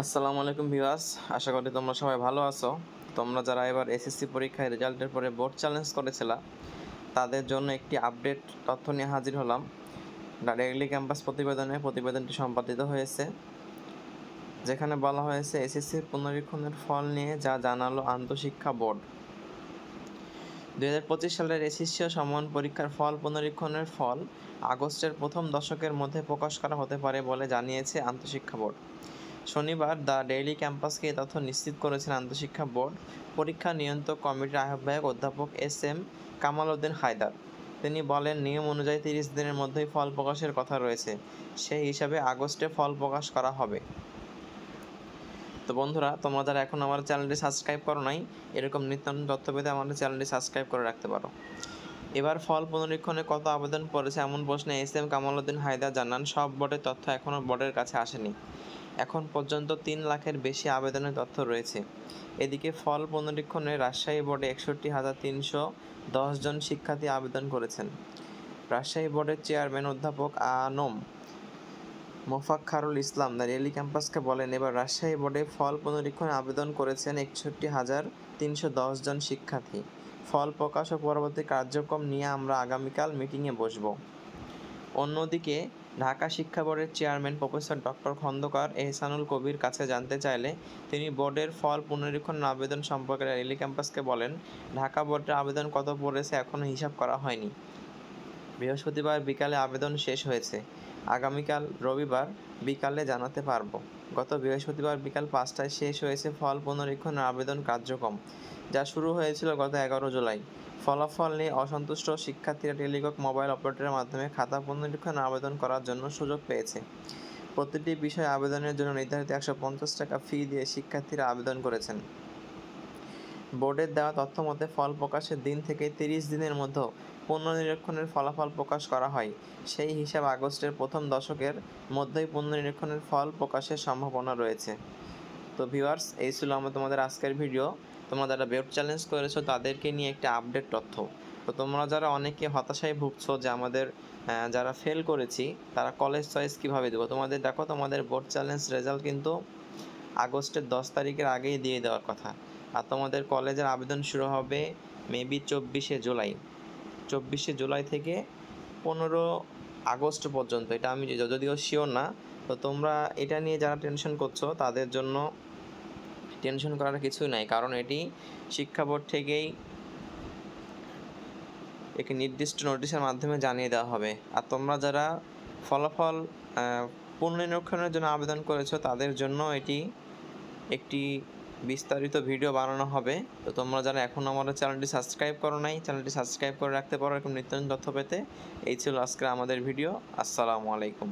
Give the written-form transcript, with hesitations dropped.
আসসালামু আলাইকুম ভিউয়ার্স, আশা করি তোমরা সবাই ভালো আছো। তোমরা যারা এবার এসএসসি পরীক্ষায় রেজাল্টের পরে বোর্ড চ্যালেঞ্জ করেছিলা তাদের জন্য একটি আপডেট তথ্য নিয়ে হাজির হলাম। ডেইলি ক্যাম্পাস প্রতিবেদনটি সম্পাদিত হয়েছে, যেখানে বলা হয়েছে এসএসসির পুনরীক্ষণের ফল নিয়ে যা জানালো আন্তঃশিক্ষা বোর্ড। 2025 সালের এসএসসি ও সমমান পরীক্ষার ফল পুনরীক্ষণের ফল আগস্টের প্রথম দশকের মধ্যে প্রকাশ করা হতে পারে বলে জানিয়েছে আন্তঃশিক্ষা বোর্ড। শনিবার দ্য ডেইলি ক্যাম্পাসকে এ তথ্য নিশ্চিত করেছেন আন্তঃশিক্ষা বোর্ড পরীক্ষা নিয়ন্ত্রক কমিটির আহ্বায়ক অধ্যাপক এস.এম. কামাল উদ্দিন হায়দার। তিনি বলেন, নিয়ম অনুযায়ী 30 দিনের মধ্যেই ফল প্রকাশের কথা রয়েছে, সেই হিসাবে আগস্টে ফল প্রকাশ করা হবে। তো বন্ধুরা, তোমরা যারা এখন আমার চ্যানেলটি সাবস্ক্রাইব করো নাই, এরকম নিত্য নতুন তথ্য পেতে আমাদের চ্যানেলটি সাবস্ক্রাইব করে রাখতে পারো। এবার ফল পুনরীক্ষণে কত আবেদন পড়েছে এমন প্রশ্নে এস.এম. কামাল উদ্দিন হায়দার জানান, সব বোর্ডের তথ্য এখনও বোর্ডের কাছে আসেনি। এখন পর্যন্ত 3 লাখের বেশি আবেদনের তথ্য রয়েছে। এদিকে ফল পুনরীক্ষণে রাজশাহী বোর্ডে 61,310 জন শিক্ষার্থী আবেদন করেছেন। রাজশাহী বোর্ডের চেয়ারম্যান অধ্যাপক আ.ন.ম মোফাক্খারুল ইসলাম দ্য ডেইলি ক্যাম্পাসকে বলেন, এবার রাজশাহী বোর্ডে ফল পুনরীক্ষণে আবেদন করেছেন 61,310 জন শিক্ষার্থী। ফল প্রকাশ ও পরবর্তী কার্যক্রম নিয়ে আমরা আগামীকাল মিটিংয়ে বসব। অন্যদিকে ঢাকা শিক্ষা বোর্ডের chairman professor doctor Khandakar Ehsanul Kabir কাছে জানতে চাইলে তিনি বোর্ডের ফল পুনরীক্ষণের আবেদন সম্পর্কে ডেইলি ক্যাম্পাসকে বলেন, ঢাকা বোর্ডের আবেদন কত পড়েছে এখনও হিসাব করা হয়নি। বৃহস্পতিবার বিকালে আবেদন শেষ হয়েছে, আগামীকাল রবিবার বিকালে জানাতে পারবো। গত বৃহস্পতিবার বিকাল 5টায় শেষ হয়েছে ফল পুনরীক্ষণের আবেদন কার্যক্রম, যা শুরু হয়েছিল গত 11 জুলাই। ফলাফল নিয়ে অসন্তুষ্ট শিক্ষার্থীরা টেলিটক মোবাইল অপারেটরের মাধ্যমে খাতা পুনরীক্ষণের আবেদন করার জন্য সুযোগ পেয়েছে। প্রতিটি বিষয়ে আবেদনের জন্য নির্ধারিত 150 টাকা ফি দিয়ে শিক্ষার্থীরা আবেদন করেছেন। বোর্ডের দেওয়া তথ্য মতে ফল প্রকাশের দিন থেকে 30 দিনের মধ্যে পুনর্নিরীক্ষণের ফলাফল প্রকাশ করা হয়। সেই হিসাব আগস্টের প্রথম দশকের মধ্যেই পুনর্নিরীক্ষণের ফল প্রকাশের সম্ভাবনা রয়েছে। তো ভিউয়ার্স, এই ছিল তোমাদের আজকের ভিডিও। তোমরা যারা বোর্ড চ্যালেঞ্জ করেছো তাদেরকে নিয়ে একটা আপডেট তথ্য। তো তোমরা যারা অনেকে হতাশায় ভুগছো যে আমাদের যারা ফেল করেছি তারা কলেজ চয়েস কীভাবে দেবো, তোমাদের দেখো, তোমাদের বোর্ড চ্যালেঞ্জ রেজাল্ট কিন্তু আগস্টের 10 তারিখের আগেই দিয়ে দেওয়ার কথা। আর তোমাদের কলেজের আবেদন শুরু হবে মেবি 24শে জুলাই থেকে 15 আগস্ট পর্যন্ত। এটা আমি যদিও শিওর না। তো তোমরা এটা নিয়ে যারা টেনশন করছো তাদের জন্য টেনশন করার কিছুই নাই, কারণ এটি শিক্ষা বোর্ড থেকেই একটি নির্দিষ্ট নোটিশের মাধ্যমে জানিয়ে দেওয়া হবে। আর তোমরা যারা ফলাফল পুনর্নিরীক্ষণের জন্য আবেদন করেছো তাদের জন্য এটি একটি বিস্তারিত ভিডিও বানানো হবে। তো তোমরা যারা এখনও আমাদের চ্যানেলটি সাবস্ক্রাইব করো নাই, চ্যানেলটি সাবস্ক্রাইব করে রাখতে পারো এরকম নিত্য নতুন তথ্য পেতে। এই ছিল আজকে আমাদের ভিডিও। আসসালামু আলাইকুম।